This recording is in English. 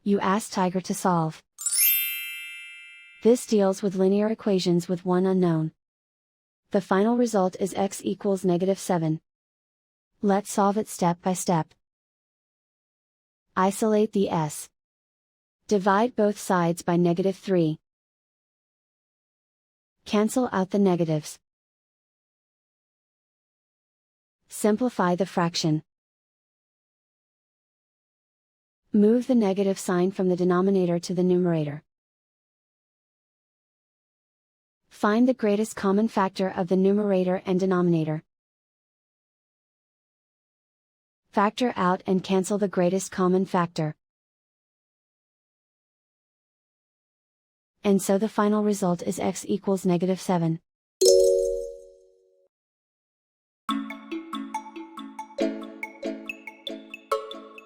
You ask Tiger to solve. This deals with linear equations with one unknown. The final result is x equals -7. Let's solve it step by step. Isolate the s. Divide both sides by -3. Cancel out the negatives. Simplify the fraction. Move the negative sign from the denominator to the numerator. Find the greatest common factor of the numerator and denominator. Factor out and cancel the greatest common factor. And so the final result is x equals -7.